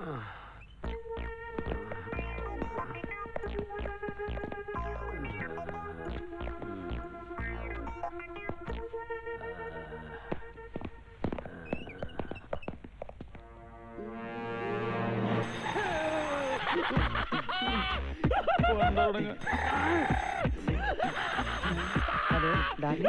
Hello daddy.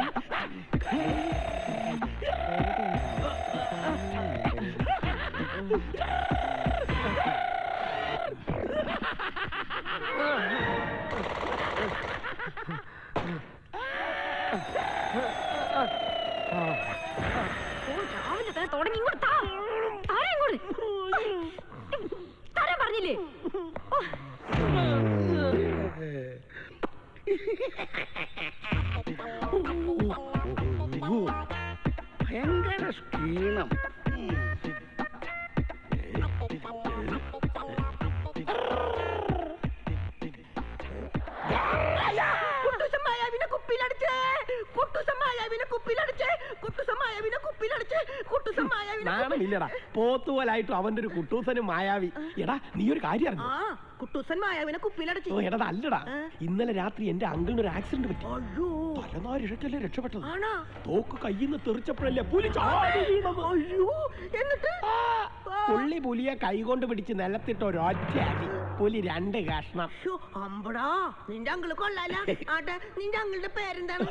രാവിലെ തുടങ്ങി തരാൻ പറഞ്ഞില്ലേ? ഭയങ്കര ക്ഷീണം. നാണമില്ലടാ, പോത്തുപോലായിട്ടും അവന്റെ ഒരു കുട്ടൂസനും മായാവി. എടാ നീ ഒരു കാര്യം അറിഞ്ഞോ? കുട്ടൂസൻ മായാവിനെ കുപ്പിയിലടച്ചു. ഓ എടാ അല്ലടാ, ഇന്നലെ രാത്രി എന്റെ അങ്കിളിന് ഒരു ആക്സിഡന്റ് പറ്റി. തലനാരി ഇഴക്കല്ലേ രക്ഷപ്പെട്ടത്. തോക്ക് കയ്യിൽ നിന്ന് തെറിച്ചപ്പോഴല്ലേ പുലി ചാടി വീണത്. എന്നിട്ട് പുള്ളി പുലിയെ കൈകൊണ്ട് പിടിച്ച് നിലത്തിട്ട് ഒരൊറ്റ അടി. പുലി 2 കഷ്ണം. അമ്പടാ, നിന്റെ അങ്കിള് കൊള്ളാല. ആട്ടെ, നിന്റെ അങ്കിളുടെ പേരെന്താണ്?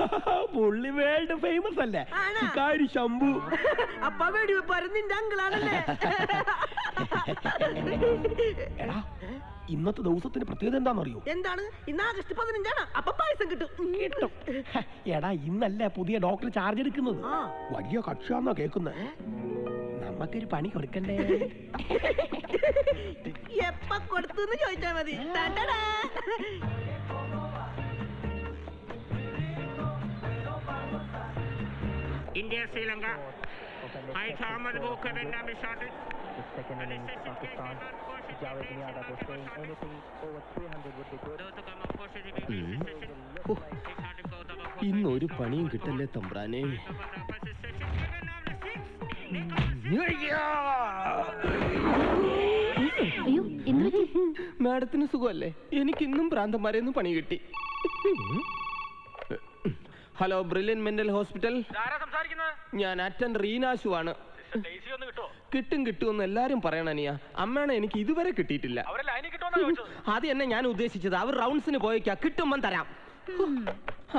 പുള്ളി വേൾഡ് ഫേമസ് അല്ലേ, ശിക്കാരി ശംഭു. അപ്പ വെടിവെപ്പാരൻ നിന്റെ അങ്കിളാണല്ലേ? എടാ ഇന്നത്തെ ദിവസത്തിന് പ്രത്യേകത എന്താണെന്നറിയോ? എന്താണ്? ഇന്ന് ആഗസ്റ്റ് 15 അപ്പൊ പായസം കിട്ടും. എടാ ഇന്നല്ലേ പുതിയ ഡോക്ടർ ചാർജ് എടുക്കുന്നത്. വലിയ കക്ഷിയാന്നാ കേക്കുന്നത്. നമുക്കൊരു പണി കൊടുക്കണ്ടേ? എപ്പ കൊടുത്തു ചോദിച്ചാ മതി. ഇന്ത്യ ശ്രീലങ്ക ഇന്നൊരു പണിയും കിട്ടല്ലേ തമ്പ്രാനെ. മാഡത്തിന് സുഖമല്ലേ? എനിക്കിന്നും ഭ്രാന്തന്മാരെന്ന് പണി കിട്ടി. Hello, brilliant mental hospital. ഞാൻ അറ്റൻഡർ റീനാശു ആണ്. കിട്ടുമെന്ന് എല്ലാരും പറയണനിയ. അമ്മയാണ് എനിക്ക് ഇതുവരെ കിട്ടിയിട്ടില്ല. അത് തന്നെ ഞാൻ ഉദ്ദേശിച്ചത്. അവർ റൗണ്ട്സിന് പോയേക്കാ, കിട്ടുമ്പം തരാം.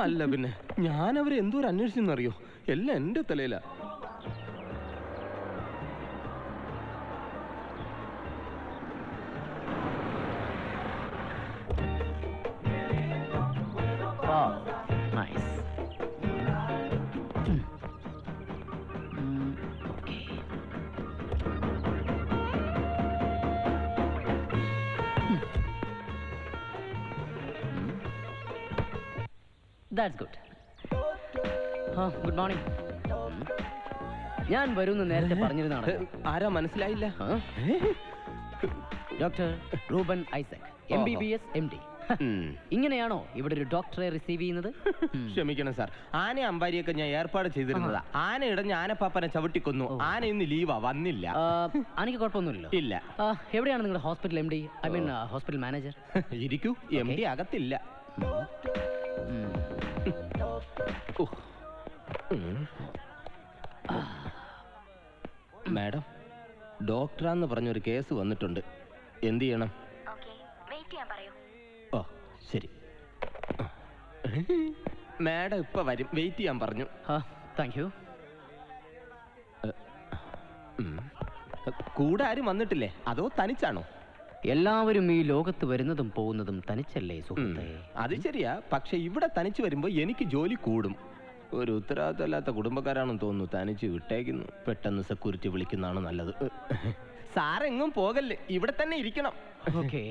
അല്ല പിന്നെ ഞാൻ അവരെ എന്തോരം അന്വേഷിച്ചെന്നറിയോ? എല്ലാം എന്റെ തലയില. That's good. Good morning. ഞാൻ വരുമെന്ന് നേരത്തെ പറഞ്ഞിരുന്നാണ്. ആരാ മനസ്സിലായില്ല? Doctor Reuben Isaac, MBBS MD. ഇങ്ങനെയാണോ ഇവിടെ ഒരു ഡോക്ടറെ റിസീവ് ചെയ്യുന്നത്? ക്ഷമിക്കണം സാർ, ആന അമ്പാരിയൊക്കെ ഞാൻ ഏർപ്പാട് ചെയ്തിരുന്നതാ. ആന ഇടഞ്ഞ് ആനപ്പാപ്പനെ ചവിട്ടിക്കൊന്നു. ആന ഇന്ന് ലീവാ, വന്നില്ല. ആനയ്ക്ക് കുഴപ്പമൊന്നുമില്ലല്ലോ? ഇല്ല. എവിടെയാണ് നിങ്ങളുടെ hospital MD? I mean hospital manager? ഇരിക്കൂ, MD അകത്തില്ല. മാഡം, ഡോക്ടറാന്ന് പറഞ്ഞൊരു കേസ് വന്നിട്ടുണ്ട്. എന്ത് ചെയ്യണം? ഓ ശരി, മാഡം ഇപ്പൊ വരും, വെയിറ്റ് ചെയ്യാൻ പറഞ്ഞു. Thank you. കൂടെ ആരും വന്നിട്ടില്ലേ, അതോ തനിച്ചാണോ? എല്ലാവരും ഈ ലോകത്ത് വരുന്നതും പോകുന്നതും തനിച്ചല്ലേ സുഹൃത്തേ? അത് ശരിയാ, പക്ഷെ ഇവിടെ തനിച്ച് വരുമ്പോ എനിക്ക് ജോലി കൂടും. ഒരു ഉത്തരവാദിത്തമില്ലാത്ത കുടുംബക്കാരാണെന്ന് തോന്നുന്നു തനിച്ച് വിട്ടേക്കുന്നു. പെട്ടെന്ന് സെക്യൂരിറ്റി വിളിക്കുന്നതാണ് നല്ലത്. സാറെങ്ങും പോകല്ലേ, ഇവിടെ തന്നെ ഇരിക്കണം. ഓക്കേ.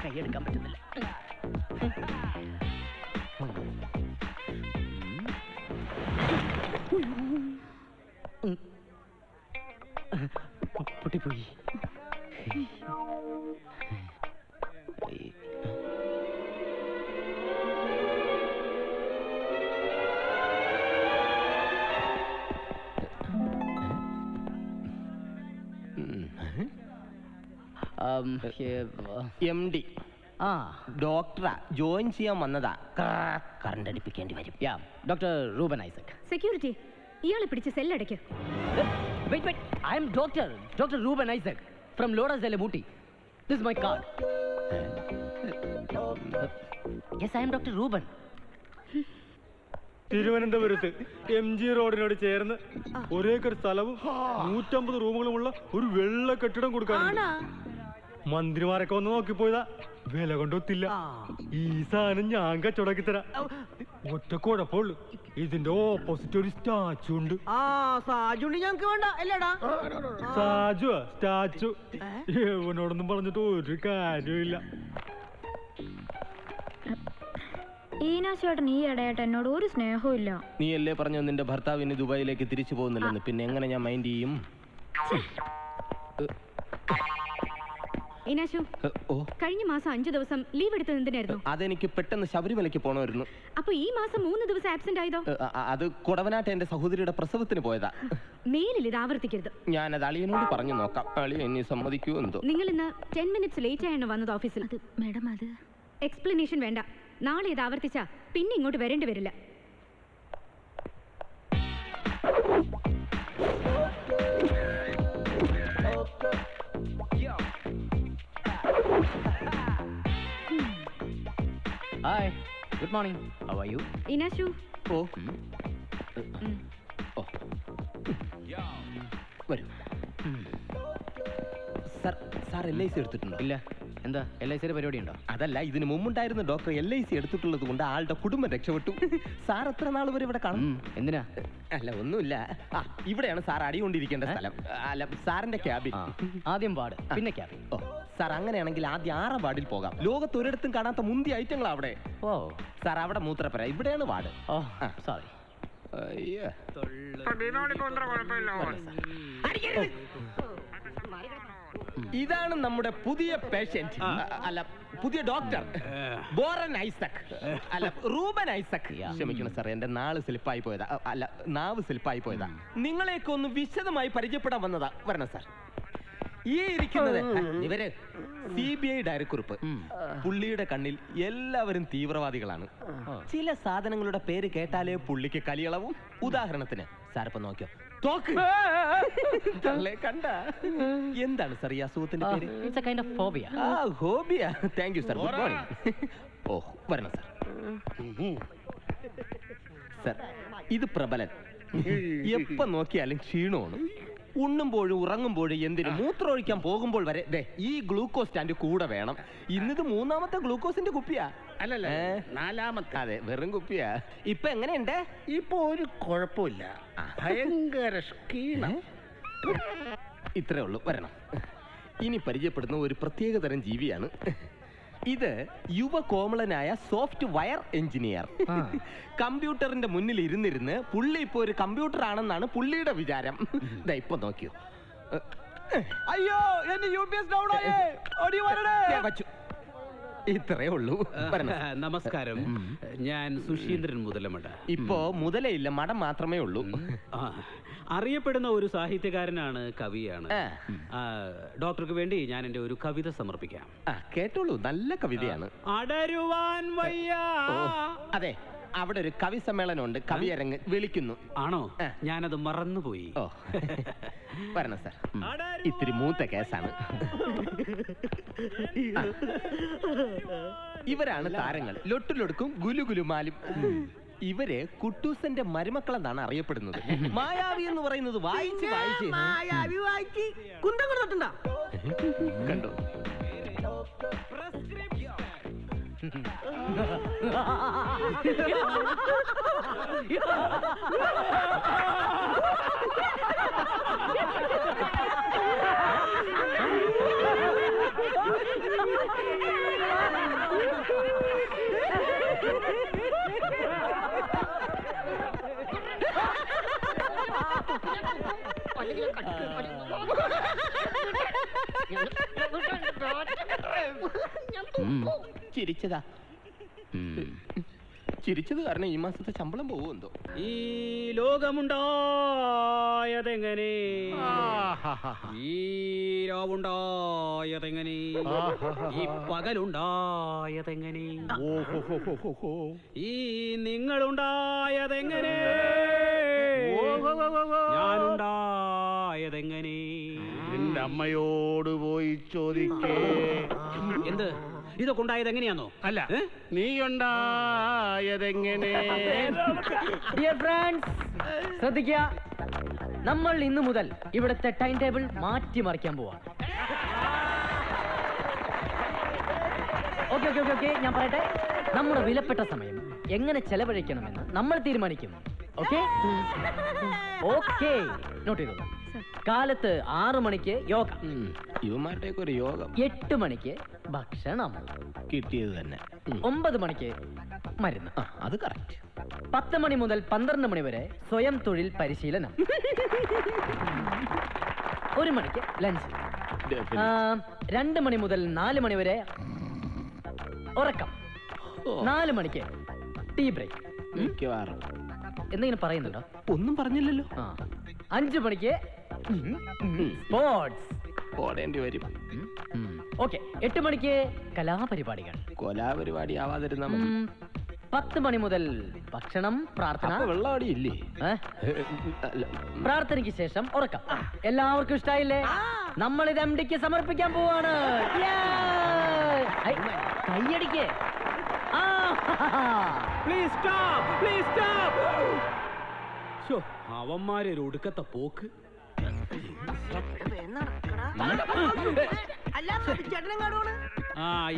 കൈയെടുക്കാൻ പറ്റുന്നില്ല. പൊട്ടിപ്പോയി. MD ആ ഡോക്ടറാ, ജോയിൻ ചെയ്യാൻ വന്നതാ. കറണ്ട് അടിപ്പിക്കേണ്ടി വരും. യാ ഡോക്ടർ റൂബൻ ഐസക്. സെക്യൂരിറ്റി ഇയാളെ പിടിച്ച് സെല്ലടയ്ക്ക്. Wait, I am Dr. Ruben Isaac from Loras Delamuti. This is my card. Yes, I am Dr. Ruben. തിരുവനന്തപുരത്ത് MG റോഡിനോട് ചേർന്ന് ഒരേക്കർ സ്ഥലവും 150 റൂമുകളുമുള്ള ഒരു വെള്ള കെട്ടിടം കൊടുക്കാനുണ്ട്. മന്ത്രിമാരൊക്കെ വന്ന് നോക്കിപ്പോയതാ, വില കൊണ്ടൊത്തില്ല. ഈ സാധനം ഞാൻ കച്ചവടക്കി തരാം. ഒറ്റ കുഴപ്പമുള്ളു, ഇതിന്റെ ഓപ്പോസിറ്റ് ഒരു സ്റ്റാച്ചു ഉണ്ട്. സാജുണ്ട് ഞങ്ങക്ക് വേണ്ട അല്ലേടാ. സാജുവാ സ്റ്റാച്ചു? ഇവനോടൊന്നും പറഞ്ഞിട്ട് ഒരു കാര്യമില്ല. ഈനാശേട്ടൻ ഈ ഇടയായിട്ട് എന്നോട് ഒരു സ്നേഹവും ഇല്ല. നീ അല്ലേ പറഞ്ഞു നിന്റെ ഭർത്താവിന് ദുബായിലേക്ക് തിരിച്ചു പോകുന്നില്ലെന്ന്, പിന്നെ എങ്ങനെ ഞാൻ മൈൻഡ് ചെയ്യും? ഇനാശു, കഴിഞ്ഞ മാസം 5 ദിവസം ലീവ് എടുത്തത് എന്തിനായിരുന്നു? അതെനിക്ക് പെട്ടെന്ന് ശബരിമലയ്ക്ക് പോകണമായിരുന്നു. അപ്പൊ ഈ മാസം 3 ദിവസം ആബ്സെന്റ് ആയതോ? അത് കൊടവനാട്ട് എന്റെ സഹോദരിയുടെ പ്രസവത്തിന് പോയതാ. മേലിൽ ഇത് ആവർത്തിക്കരുത്. ഞാനത് അളിയനോട് പറഞ്ഞു നോക്കാം. അളിയ ഇനി സമ്മതിക്കൂ എന്തോ. നിങ്ങൾ ഇന്ന് 10 minutes ലേറ്റ് ആയാണ് വന്നത് ഓഫീസിൽ. മേഡം, അത് എക്സ്പ്ലനേഷൻ വേണ്ട. നാളെ ഇത് ആവർത്തിച്ചാ പിന്നെ ഇങ്ങോട്ട് വരേണ്ടി വരില്ല. Hi, good morning. How are you? Inashu, വരൂ. സാർ LIC എടുത്തിട്ടുണ്ടോ? ഇല്ല. എന്താ LIC പരിപാടി ഉണ്ടോ? അതല്ല, ഇതിന് മുമ്പുണ്ടായിരുന്ന ഡോക്ടർ LIC എടുത്തിട്ടുള്ളത് കൊണ്ട് ആളുടെ കുടുംബം രക്ഷപ്പെട്ടു. സാർ എത്ര നാൾ വരെ ഇവിടെ കാണും? എന്തിനാ? അല്ല, ഒന്നുമില്ല. ഇവിടെയാണ് സാർ അടികൊണ്ടിരിക്കേണ്ട സ്ഥലം. അല്ല, സാറിന്റെ ക്യാബിൻ. ആദ്യം വാർഡ്, പിന്നെ ക്യാബിൻ. സാർ അങ്ങനെയാണെങ്കിൽ ആദ്യം 6 വാർഡിൽ പോകാം. ലോകത്ത് ഒരിടത്തും കാണാത്ത മുന്തിയ ഐറ്റങ്ങളാ അവിടെ. സാർ അവിടെ മൂത്രപ്പുര, ഇവിടെയാണ് വാർഡ്. സോറി. ഇതാണ് നമ്മുടെ പുതിയ പേഷ്യന്റ്, അല്ല പുതിയ ഡോക്ടർ, ബോറൻ ഐസക്, അല്ല റൂബൻ ഐസക്. ക്ഷമിക്കണം സാർ, എന്റെ നാവ് സ്ലിപ്പായി പോയതാ. നിങ്ങളെയൊക്കെ ഒന്ന് വിശദമായി പരിചയപ്പെടാൻ വന്നതാ. വരണം സാർ. ഈ ഇരിക്കുന്നത് ഇവര് CBI ഡയറക്കുറിപ്പ്. പുള്ളിയുടെ കണ്ണിൽ എല്ലാവരും തീവ്രവാദികളാണ്. ചില സാധനങ്ങളുടെ പേര് കേട്ടാലേ പുള്ളിക്ക് കലിയളവും. ഉദാഹരണത്തിന് സാർ ഇപ്പൊ നോക്കിയോ, തോക്ക്. കണ്ട എന്താണ് സാർ ഈ അസുഖത്തിന്റെ പേര്? It's a kind of phobia. Phobia. Thank you sir. Good morning. വരണം സാർ. സാർ, ഇത് പ്രബലൻ. എപ്പോ നോക്കിയാലും ക്ഷീണമാണ്. ഉണ്ണുമ്പോഴും ഉറങ്ങുമ്പോഴും എന്തിനു മൂത്രമൊഴിക്കാൻ പോകുമ്പോൾ വരെ ഈ ഗ്ലൂക്കോസ് സ്റ്റാൻഡ് കൂടെ വേണം. ഇന്നിത് 3ാമത്തെ ഗ്ലൂക്കോസിന്റെ കുപ്പിയാ. അല്ലല്ലേ, 4ാമത്തെ. അതെ, വെറും കുപ്പിയാ. ഇപ്പൊ എങ്ങനെയുണ്ട്? ഇപ്പൊ ഒരു കുഴപ്പമില്ല. ഭയങ്കര ക്ഷീണം. ഇത്രേ ഉള്ളൂ. വരണം. ഇനി പരിചയപ്പെടുന്ന ഒരു പ്രത്യേകതരം ജീവിയാണ്. ഇത് യുവകോമളനായ സോഫ്റ്റ് വയർ എഞ്ചിനീയർ. കമ്പ്യൂട്ടറിന്റെ മുന്നിൽ ഇരുന്നിരുന്ന് പുള്ളി ഇപ്പൊ ഒരു കമ്പ്യൂട്ടർ ആണെന്നാണ് പുള്ളിയുടെ വിചാരം. ഇപ്പൊ നോക്കിയോ, അയ്യോ എന്റെ UPS ഡൗൺ ആയേ, ഓടി വരണേ. ഇത്രേ ഉള്ളൂ. നമസ്കാരം, ഞാൻ സുശീന്ദ്രൻ മുതലമട. ഇപ്പോ മുതലയില്ല, മഠം മാത്രമേ ഉള്ളൂ. അറിയപ്പെടുന്ന ഒരു സാഹിത്യകാരനാണ്, കവിയാണ്. ഡോക്ടർക്ക് വേണ്ടി ഞാൻ എന്റെ ഒരു കവിത സമർപ്പിക്കാം. കേട്ടോളൂ, നല്ല കവിതയാണ്. അടരുവാൻ വയ്യ. അതെ, അവിടെ ഒരു കവി സമ്മേളനം ഉണ്ട്, കവിയരങ്ങ് വിളിക്കുന്നു. ആണോ? ഞാനത് മറന്നുപോയി. വരണം സാർ, ഇത്തിരി മൂത്ത കേസാണ്. ഇവരാണ് താരങ്ങൾ, ലൊട്ടുലൊടുക്കും ഗുലുഗുലുമാലും. ഇവര് കുട്ടൂസന്റെ മരുമക്കളെന്നാണ് അറിയപ്പെടുന്നത്. മായാവി എന്ന് പറയുന്നത് വായിച്ച് കുന്തം കൊടുത്തിട്ടുണ്ടോ? കണ്ടോ? ചിരിച്ചതാ. ചിരിച്ചത് കാരണം ഈ മാസത്തെ ശമ്പളം പോകുമെന്തോ. ഈ ലോകമുണ്ടായതെങ്ങനെ, ഈ രാവുണ്ടായതെങ്ങനെ, ഈ പകലുണ്ടായതെങ്ങനെ, ഈ നിങ്ങളുണ്ടായതെങ്ങനെ, ഞാനുണ്ടായതെങ്ങനെ? എന്റെ അമ്മയോട് പോയി ചോദിക്കേ. എന്ത് ഇതൊക്കെ ഉണ്ടായത് എങ്ങനെയാണോ? അല്ല, നീ ഉണ്ടായതെങ്ങനെ? ഡിയർ ഫ്രണ്ട്സ്, ശ്രദ്ധിക്കുക. നമ്മൾ ഇന്നു മുതൽ ഇവിടുത്തെ ടൈം ടേബിൾ മാറ്റിമറിക്കാൻ പോവാണ്. ഓക്കെ ഓക്കെ ഓക്കെ ഓക്കെ ഞാൻ പറയട്ടെ. നമ്മുടെ വിലപ്പെട്ട സമയം എങ്ങനെ ചെലവഴിക്കണമെന്ന് നമ്മൾ തീരുമാനിക്കും. ഓക്കെ ഓക്കെ, നോട്ട് ചെയ്തോളൂ. കാലത്ത് 6 മണിക്ക് യോഗ, യുവമാരുടെയൊക്കെ ഒരു യോഗം. 8 മണിക്ക് ഭക്ഷണം, കിട്ടിയത് തന്നെ. 9 മണിക്ക് മരുന്ന്. അത് കറക്റ്റ്. 10 മണി മുതൽ 12 മണി വരെ സ്വയം തൊഴിൽ പരിശീലനം. 1 മണിക്ക് ലഞ്ച്. 2 മണി മുതൽ 4 മണി വരെ ഉറക്കം. 4 മണിക്ക് ടീ ബ്രേക്ക്. മിക്കവാറും എന്തെങ്കിലും പറയുന്നുണ്ടോ? ഒന്നും പറഞ്ഞില്ലല്ലോ. 5 മണിക്ക് സ്പോർട്സ്. ഓടേണ്ടി വരും. ഓക്കെ, 8 മണിക്ക് കലാപരിപാടികൾ. കൊലാപരിപാടി ആവാതിരുന്നാ മതി. 10 മണി മുതൽ ഭക്ഷണം, പ്രാർത്ഥന. വെള്ളമടി ഇല്ലേ? പ്രാർത്ഥനയ്ക്ക് ശേഷം ഉറക്കം. എല്ലാവർക്കും ഇഷ്ടായില്ലേ? നമ്മൾ ഇത് MD-ക്ക് സമർപ്പിക്കാൻ പോവാണ്. കയ്യടിക്ക്. Please stop, please stop. അവന്മാരെ ഒരു ഒടുക്കത്തെ പോക്ക്.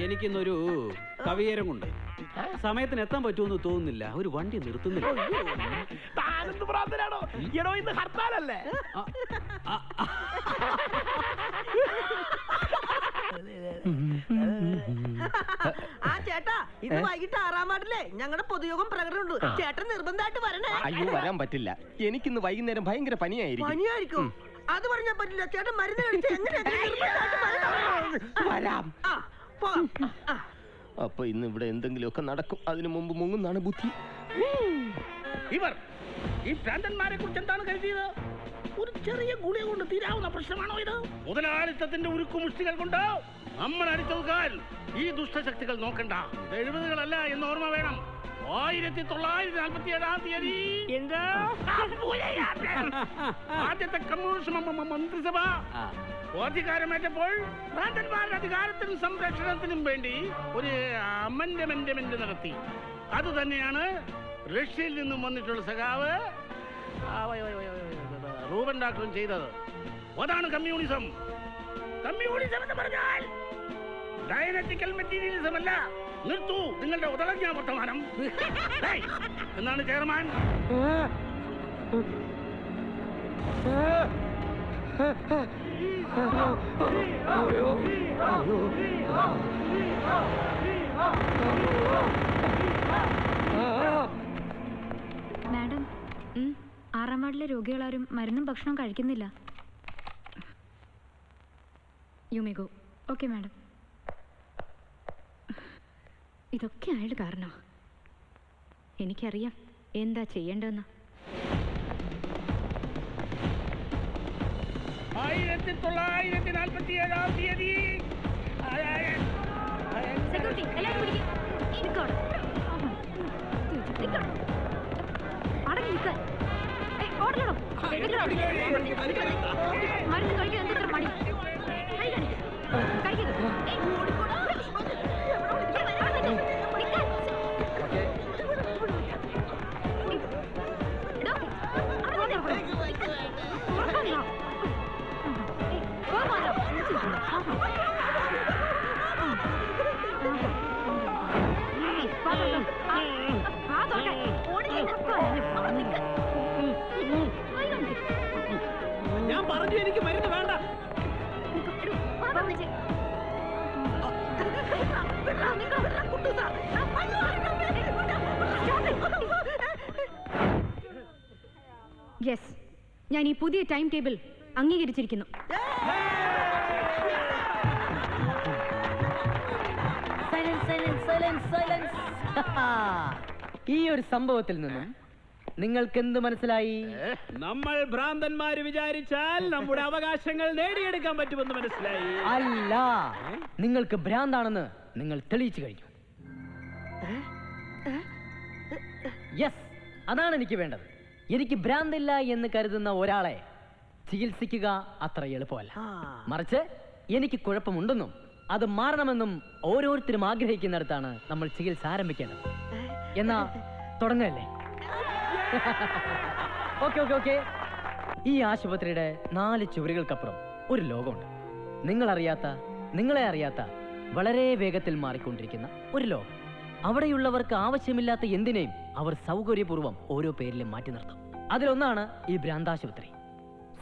എനിക്കിന്നൊരു കവിയേരം കൊണ്ട് സമയത്തിന് എത്താൻ പറ്റുമെന്ന് തോന്നുന്നില്ല. ഒരു വണ്ടി നിർത്തുന്നില്ല. ഹർത്താലല്ലേ? ആ ചേട്ടാ, ഇത് വൈകിട്ട് 6-ാം വാർഡിലെ ഞങ്ങളുടെ പൊതുയോഗം പ്രകടനമുണ്ട്. ചേട്ടൻ നിർബന്ധമായിട്ട് വരണേ. അയ്യോ, വരാൻ പറ്റില്ല. എനിക്കിന്ന് വൈകുന്നേരം ഭയങ്കര പനിയായിരിക്കും. പനിയായിരിക്കും? അത് പറഞ്ഞാൽ പറ്റില്ല. ചേട്ടൻ മരുന്ന് കഴിച്ച് വരാം. അപ്പൊ ഇന്ന് ഇവിടെ എന്തെങ്കിലുമൊക്കെ നടക്കും. അതിനു മുമ്പ് മുങ്ങുന്നാണ് ബുദ്ധി. ഇവർ ഈ ഭ്രാന്തന്മാരെ കുറിച്ച് എന്താണ് കരുതിയത്? ഒരു ചെറിയ ഗുളിക കൊണ്ട് തീരാവുന്ന പ്രശ്നമാണോ ഇത്? മുതലാളിത്തത്തിന്റെ ഉരുക്കുമുഷ്ടികൾ കൊണ്ട് നമ്മൾ അടിച്ചൊതുക്കാൻ ഈ ദുഷ്ടശക്തികൾ നോക്കണ്ട. 70-കളല്ല എന്ന് ഓർമ്മ വേണം. 1947-ാം തീയതി ആദ്യത്തെ കമ്മ്യൂണിസ്റ്റ് മന്ത്രിസഭ അധികാരമേറ്റപ്പോൾ ഭ്രാന്തന്മാരുടെ അധികാരത്തിനും സംരക്ഷണത്തിനും വേണ്ടി ഒരു അമെൻഡ്മെന്റ് നടത്തി. അത് തന്നെയാണ് റഷ്യയിൽ നിന്നും വന്നിട്ടുള്ള സഖാവ് റൂബൻ ഡാക്ടറും ചെയ്തത്. അതാണ് കമ്മ്യൂണിസം. കമ്മ്യൂണിസം എന്ന് പറഞ്ഞാൽ ഡയനറ്റിക്കൽ മെറ്റീരിയലിസം അല്ല. നിർത്തൂ നിങ്ങളുടെ ഉദളജ്ഞാ വർത്തമാനം എന്നാണ് ചെയർമാൻ. മാഡം, 6-ാം വാർഡിലെ രോഗികളാരും മരുന്നും ഭക്ഷണവും കഴിക്കുന്നില്ല. You may go. Okay madam. ഇതൊക്കെ അയാൾ കാരണോ? എനിക്കറിയാം എന്താ ചെയ്യേണ്ടതെന്ന്. 1947-ാം തീയതി മരുന്ന് കഴിക്കാൻ എന്തെത്ര മടി. ഞാൻ പറഞ്ഞു എനിക്ക് മരുന്ന് വേണ്ട. യെസ്, ഞാൻ ഈ പുതിയ ടൈം ടേബിൾ അംഗീകരിച്ചിരിക്കുന്നു. Silence silence silence silence. ഈ ഒരു സംഭവത്തിൽ നിന്നും നിങ്ങൾക്ക് എന്ത് മനസ്സിലായി? നമ്മൾ ഭ്രാന്തന്മാര് വിചാരിച്ചാൽ നമ്മുടെ അവകാശങ്ങൾ നേടിയെടുക്കാൻ പറ്റുമെന്ന് മനസ്സിലായി. അല്ല, നിങ്ങൾക്ക് ഭ്രാന്താണെന്ന് നിങ്ങൾ തെളിയിച്ചു കഴിഞ്ഞു. യെസ്, അതാണ് എനിക്ക് വേണ്ടത്. എനിക്ക് ഭ്രാന്തില്ല എന്ന് കരുതുന്ന ഒരാളെ ചികിത്സിക്കുക അത്ര എളുപ്പമല്ല. മറിച്ച് എനിക്ക് കുഴപ്പമുണ്ടെന്നും അത് മാറണമെന്നും ഓരോരുത്തരും ആഗ്രഹിക്കുന്നിടത്താണ് നമ്മൾ ചികിത്സ ആരംഭിക്കേണ്ടത്. എന്നാ തുടങ്ങല്ലേ? Okay okay okay. ഈ ആശുപത്രിയുടെ 4 ചുവരുകൾക്കപ്പുറം ഒരു ലോകമുണ്ട്. നിങ്ങളെ അറിയാത്ത വളരെ വേഗത്തിൽ മാറിക്കൊണ്ടിരിക്കുന്ന ഒരു ലോകം. അവിടെയുള്ളവർക്ക് ആവശ്യമില്ലാത്ത എന്തിനേയും അവർ സൗകര്യപൂർവ്വം ഓരോ പേരിലും മാറ്റി നിർത്തും. അതിലൊന്നാണ് ഈ ഭ്രാന്താശുപത്രി.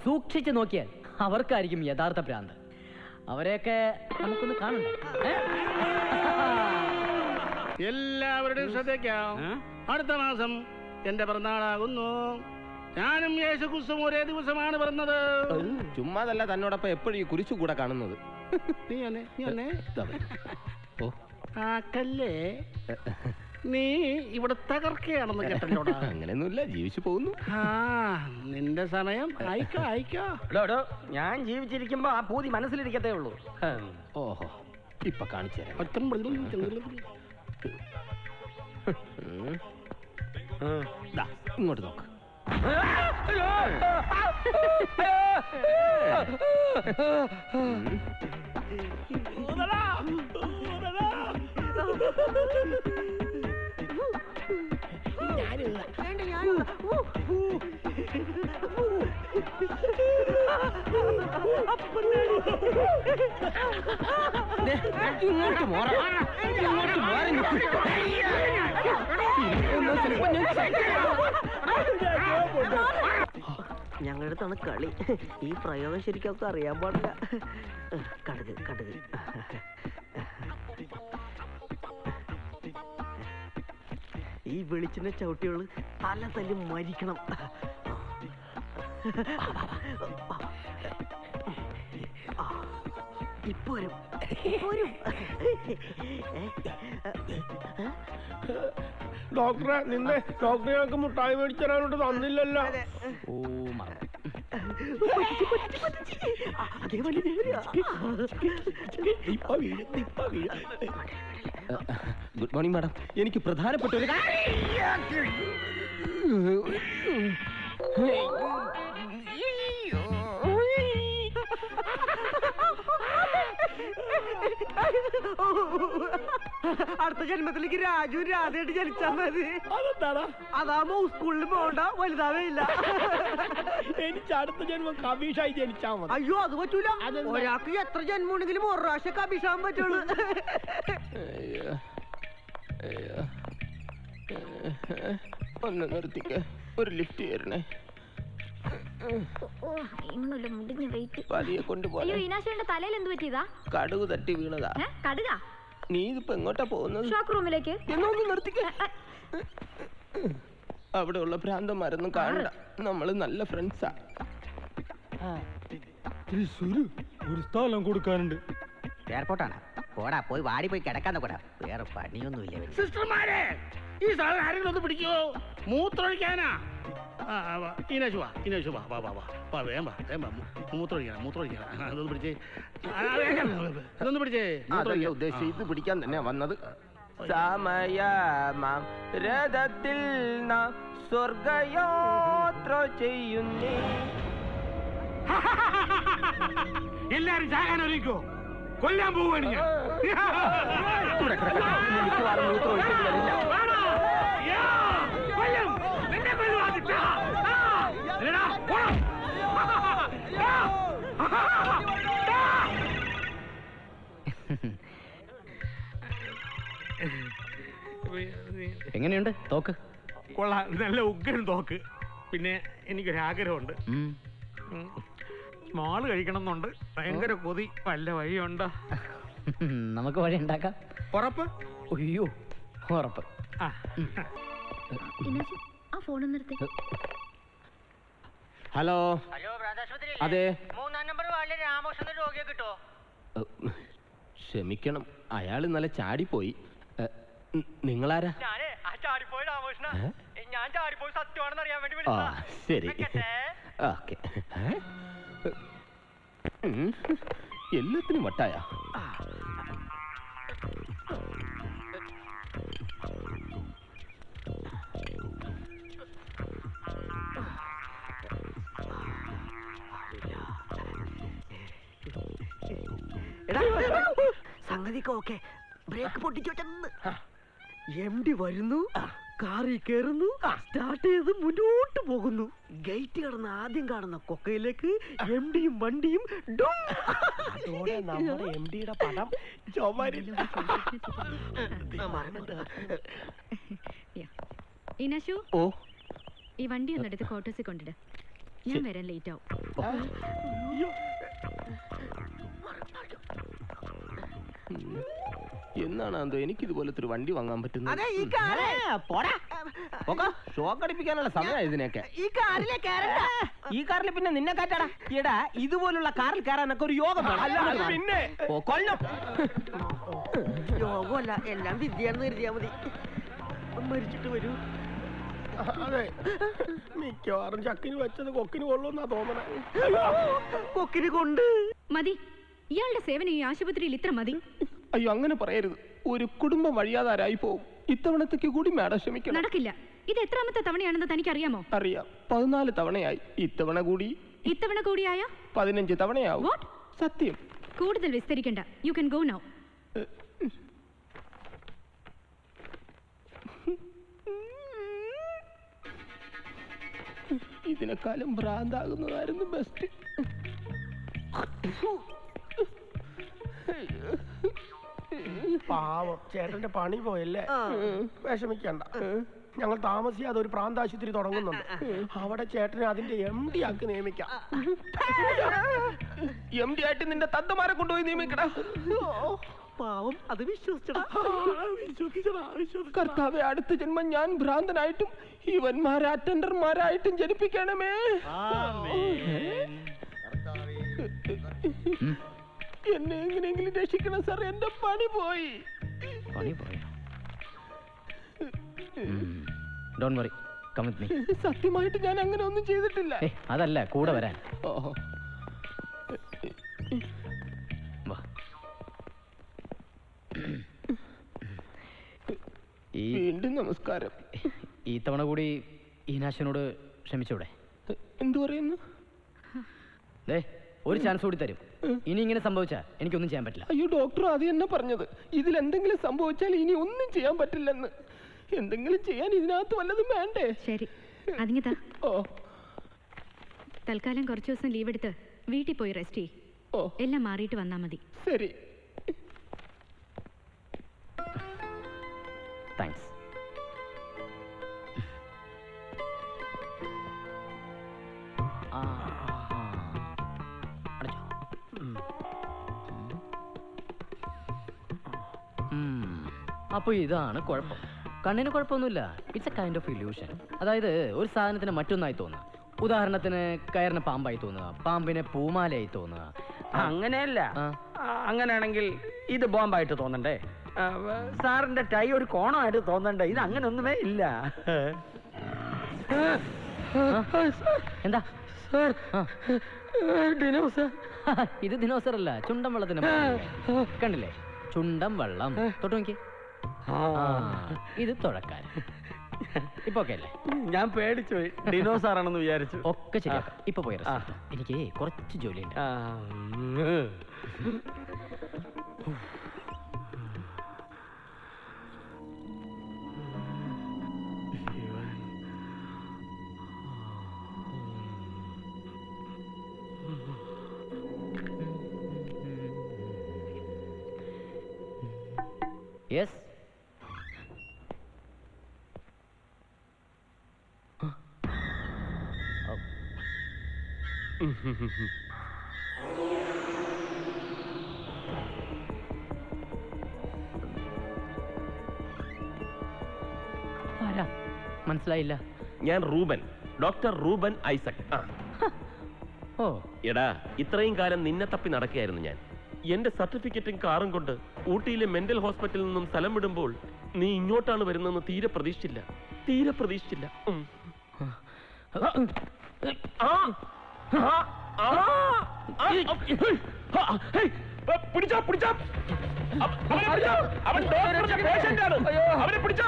സൂക്ഷിച്ചു നോക്കിയാൽ അവർക്കായിരിക്കും യഥാർത്ഥ ഭ്രാന്ത്. അവരെയൊക്കെ നമുക്കൊന്ന് കാണണ്ടേ? എല്ലാവരുടെയും ശ്രദ്ധിക്കാം. അടുത്ത മാസം എന്റെ പിറന്നാളാകുന്നു. ഞാനും യേശുക്രിസ്തുവും ഒരേ ദിവസമാണ് പിറന്നത്. ചുമ്മാതല്ല, തന്നോടൊപ്പം എപ്പോഴും ഈ കുരിശു കൂടെ കാണുന്നത്. ഓ, ആ കല്ലേ നീ ഇവിടെ തകർക്കുകയാണെന്ന് കേട്ടല്ലോടാ. അങ്ങനെയൊന്നുമില്ല, ജീവിച്ചു പോകുന്നു. ആ, നിന്റെ സമയം അയക്കോ. ഞാൻ ജീവിച്ചിരിക്കുമ്പോ ആ പൂതി മനസ്സിലിരിക്കത്തേ ഉള്ളൂ. ഓഹോ, ഇപ്പൊ കാണിച്ചു തരാം. ദാ, ഇങ്ങോട്ട് നോക്ക്. ഇങ്ങോട്ട് ഞങ്ങളുടെ അടുത്താണ് കളി. ഈ പ്രയോഗം ശരിക്കും അറിയാൻ പാടില്ല. കടുക് ഈ വെളിച്ചെണ്ണ ചവിട്ടികള് തല തല്ലി മരിക്കണം. ഇപ്പോരും ഡോക്ടറെ നിന്നെ ഡോക്ടറെ മുട്ടായി മേടിച്ചു തരാനോട്ട് തന്നില്ലല്ലോ. ഓ, മറന്നു. Good morning madam. എനിക്ക് പ്രധാനപ്പെട്ട ഒരു അടുത്ത ജന്മത്തിലേക്ക് രാജു രാധയായിട്ട് ജനിച്ചാ മതി. അതാകുമ്പോ സ്കൂളിൽ പോകണ്ട, വലുതാവേയില്ല. എനിക്ക് അടുത്ത ജന്മം കബീഷായി ജനിച്ചാ മതി. അയ്യോ, അത് പറ്റൂല. ഒരാൾക്ക് എത്ര ജന്മം ഉണ്ടെങ്കിലും ഒരു പ്രാവശ്യം കബീഷാൻ പറ്റുള്ളൂ. ഒന്ന് നിർത്തിക്ക, ഒരു ലിഫ്റ്റ് തരണേ. പതിയെ കൊണ്ടുപോയി. തലയിൽ എന്ത് പറ്റിയതാ? കടുക് തട്ടി വീണതാ. കടുകാ? നീ ഇതിപ്പോ എങ്ങോട്ടാ പോകുന്നത്? ഷോക്ക് റൂമിലേക്ക്. എന്നൊന്ന് നിർത്തിക്ക. അവിടെ ഉള്ള ഭ്രാന്തന്മാരൊന്നും കാണണ്ട, നമ്മള് നല്ല ഫ്രണ്ട്സാ. ഒരു സ്ഥലം കൊടുക്കാനുണ്ട്. എയർപോർട്ടാണ്. പോടാ, പോയി വാടി പോയി കിടക്കാൻ നോക്കടാ. വേറെ പണിയൊന്നുമില്ല. സിസ്റ്റർമാരെ, ഈ സാധനം ആരെങ്കിലും ഒന്ന് പിടിക്കോ? മൂത്രമൊഴിക്കാനാ. ഇനേഷ് വാ, വേഗം വാ. മൂത്രമൊഴിക്കാനാ. അതൊന്ന് പിടിച്ചേ. അതൊന്ന് പിടിച്ചേ. അതല്ല ഉദ്ദേശിച്ച്, ഇത് പിടിക്കാൻ തന്നെ വന്നത്. സമയമാം രഥത്തിൽ നാം സ്വർഗയാത്ര ചെയ്യുന്നേ. എല്ലാരും ചാകാൻ ഒരുക്കോ? കൊല്ലാൻ പോവാണ് ഞാൻ. മിക്കവാറും മൂത്രമൊഴിക്കേണ്ടി വരില്ല. എങ്ങനെയുണ്ട് തോക്ക്? കൊള്ളാം, നല്ല ഉഗ്രൻ തോക്ക്. പിന്നെ എനിക്കൊരാഗ്രഹമുണ്ട്. സ്മാള് കഴിക്കണം എന്നുണ്ട്. ഭയങ്കര കൊതി. വല്ല വഴിയുണ്ടോ? നമുക്ക് വഴി ഉണ്ടാക്കാം. ഉറപ്പ്? അയ്യോ, ഉറപ്പ്. ആ ഫോൺ നിർത്തി. ഹലോ. അതെ, 3-ാം നമ്പർ വാർഡിലെ രാമകൃഷ്ണൻ രോഗിയെ കിട്ടുമോ? ക്ഷമിക്കണം, അയാൾ ഇന്നലെ ചാടിപ്പോയി. നിങ്ങളാരാ? ഞാനേ ആ ചാടിപ്പോയി രാമകൃഷ്ണൻ ആ ശരി ഓക്കെ. എല്ലാത്തിനും വട്ടായ. സംഗതിക്ക് ഓക്കെ. ബ്രേക്ക് പൊട്ടിച്ചോട്ടെന്ന്. MD വരുന്നു, കാറിൽ കയറുന്നു, സ്റ്റാർട്ട് ചെയ്ത് മുന്നോട്ട് പോകുന്നു. ഗേറ്റ് കടന്ന് ആദ്യം കാണുന്ന കൊക്കയിലേക്ക് MDയും വണ്ടിയും നമ്മുടെ MDയുടെ പടം ഇനാശു, ഓ ഈ വണ്ടി ഒന്ന് എടുത്ത് ക്വാർട്ടേഴ്സിൽ കൊണ്ടിട്. ഞാൻ വരാൻ ലേറ്റ് ആവും. എന്നാണ് എന്തോ എനിക്ക് ഇതുപോലത്തെ ഒരു വണ്ടി വാങ്ങാൻ പറ്റുന്നത്. അതെ, ഈ കാറ്. ഷോക്ക് അടിപ്പിക്കാനുള്ള സമയം ഇതിനൊക്കെ. ഈ കാറിലെ ഈ കാറിൽ പിന്നെ നിന്നെ കാറ്റാടാ. എടാ ഇതുപോലുള്ള കാറിൽ കയറാനൊക്കെ ഒരു യോഗം വേണം. പിന്നെ കൊല്ലം യോഗമല്ല, എല്ലാം വിദ്യയാണെന്ന് കരുതിയാ മതി. മരിച്ചിട്ട് വരൂ. അതെ, മിക്കവാറും ചക്കിന് വെച്ചത് കൊക്കിന് കൊള്ളുന്നാ തോന്നണേ. കൊക്കിന് കൊണ്ട് മതി. ഇയാളുടെ സേവനം ഈ ആശുപത്രിയിൽ ഇത്ര മതി. അയ്യോ അങ്ങനെ പറയരുത്. ഒരു കുടുംബം വഴിയാതാരായി പോവും. ഇത്തവണത്തേക്ക് കൂടി മാഡം ക്ഷമിക്കണം. നടക്കില്ല. ഇത് എത്രാമത്തെ തവണയാണെന്ന് തനിക്കറിയാമോ? അറിയാം, 14 തവണയായി. ഇത്തവണ കൂടിയായ 15 തവണയാവും. What? സത്യം. കൂടുതൽ വിസ്തരിക്കണ്ട. You can go now. ഇതിനെക്കാളും ഭ്രാന്താകുന്നതായിരുന്നു ബെസ്റ്റ്. പാവം ചേട്ടന്റെ പണി പോയല്ലേ. വിഷമിക്കണ്ട, ഞങ്ങൾ താമസിയാതെ ഒരു പ്രാന്താശുപത്രി തുടങ്ങുന്നുണ്ട്. അവിടെ ചേട്ടനെ അതിന്റെ MD ആക്കി നിയമിക്കാം. MD ആയിട്ട് നിന്റെ തന്തമാരെ കൊണ്ടുപോയി നിയമിക്കടാ. പാവം, അത് വിശ്വസിച്ചടാ. കർത്താവെ, അടുത്ത ജന്മം ഞാൻ ഭ്രാന്തനായിട്ടും ഇവന്മാരെ അറ്റൻഡർമാരായിട്ടും ജനിപ്പിക്കണമേ. എന്നെ എങ്ങനെയെങ്കിലും രക്ഷിക്കണം സാർ. എന്റെ പണി പോയി. Don't worry, come with me. സത്യമായിട്ട് ഞാൻ അങ്ങനെ ഒന്നും ചെയ്തിട്ടില്ല. അതല്ല, കൂടെ വരാൻ. ഓഹോ, വീണ്ടും നമസ്കാരം. ഈ തവണ കൂടി ഈനാശനോട് ക്ഷമിച്ചൂടെ? എന്തു പറയുന്നു? ഒരു ചാൻസ് കൂടി തരും. ഇനി ഇങ്ങനെ സംഭവിച്ചാ എനിക്കൊന്നും ചെയ്യാൻ പറ്റില്ല. അയ്യോ ഡോക്ടർ, അത് തന്നെ പറഞ്ഞത്. ഇതിൽ എന്തെങ്കിലും സംഭവിച്ചാൽ ഇനി ഒന്നും ചെയ്യാൻ പറ്റില്ലെന്ന്. എന്തെങ്കിലും ചെയ്യാൻ ഇതിനകത്ത് വല്ലതും വേണ്ടേ? ശരി, അതിങ്ങതാ. ഓ, തൽക്കാലം കുറച്ചു ദിവസം ലീവ് എടുത്ത് വീട്ടിൽ പോയി റെസ്റ്റ് ചെയ്യ്. ഓ, എല്ലാം മാറിയിട്ട് വന്നാ മതി. ശരി. താങ്ക്സ്. അപ്പൊ ഇതാണ് കുഴപ്പം. കണ്ണിന് കുഴപ്പമൊന്നുമില്ല. It's A kind of illusion. അതായത് ഒരു സാധനത്തിന് മറ്റൊന്നായി തോന്നുക. ഉദാഹരണത്തിന് കയറിന് പാമ്പായി തോന്നുക, പാമ്പിനെ പൂമാലയായി തോന്നുക. അങ്ങനെയല്ല. അങ്ങനെയാണെങ്കിൽ ഇത് ബോംബായിട്ട് തോന്നണ്ടേ? സാറിന്റെ ടൈ ഒരു കോണമായിട്ട് തോന്നണ്ടേ? ഇത് അങ്ങനെ ഒന്നുമേ ഇല്ല. എന്താ ഡിനോസർ? ഇത് ദിനോസർ അല്ല, ചുണ്ടൻ വെള്ളത്തിന് കണ്ടില്ലേ? ചുണ്ടൻ വെള്ളം തൊട്ട് നോക്കി. ഇത് തുഴക്കാൻ. ഇപ്പൊ ഓക്കെ അല്ലേ? ഞാൻ പേടിച്ചു പോയി. ഡിനോസർ ആണെന്ന് വിചാരിച്ചു. ഒക്കെ ശരിയാക്കാം. ഇപ്പൊ പോയി എനിക്ക് കുറച്ച് ജോലിയുണ്ട്. യെസ്. ആരാ? മനസ്സിലായില്ല. ഞാൻ റൂബൻ, ഡോക്ടർ റൂബൻ ഐസക്. ഓ, എടാ, ഇത്രയും കാലം നിന്നെ തപ്പി നടക്കുകയായിരുന്നു ഞാൻ. എന്റെ സർട്ടിഫിക്കറ്റും കാറും കൊണ്ട് ഊട്ടിയിലെ മെന്റൽ ഹോസ്പിറ്റലിൽ നിന്നും സ്ഥലം വിടുമ്പോൾ നീ ഇങ്ങോട്ടാണ് വരുന്നതെന്ന് തീരെ പ്രതീക്ഷിച്ചില്ല. പിടിച്ചോ പിടിച്ചോ അവൻ ഡോക്ടറുടെ പേഷ്യന്റാണ്. അവനെ പിടിച്ചോ.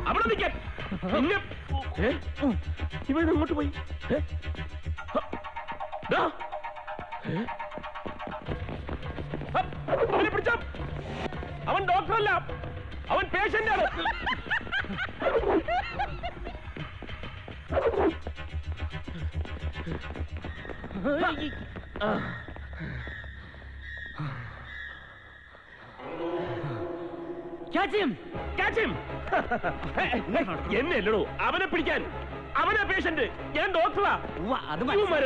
അവിടെ നിൽക്കാൻ. ഇവൻ അങ്ങോട്ട് പോയി. അവനെ പിടിച്ചോ. അവൻ ഡോക്ടറല്ല, അവൻ പേഷ്യന്റാണ്. എന്നെല്ലടോ അവനെ പിടിക്കാൻ. അവനാ പേഷ്യന്റ്, ഞാൻ ഡോക്ടറാ.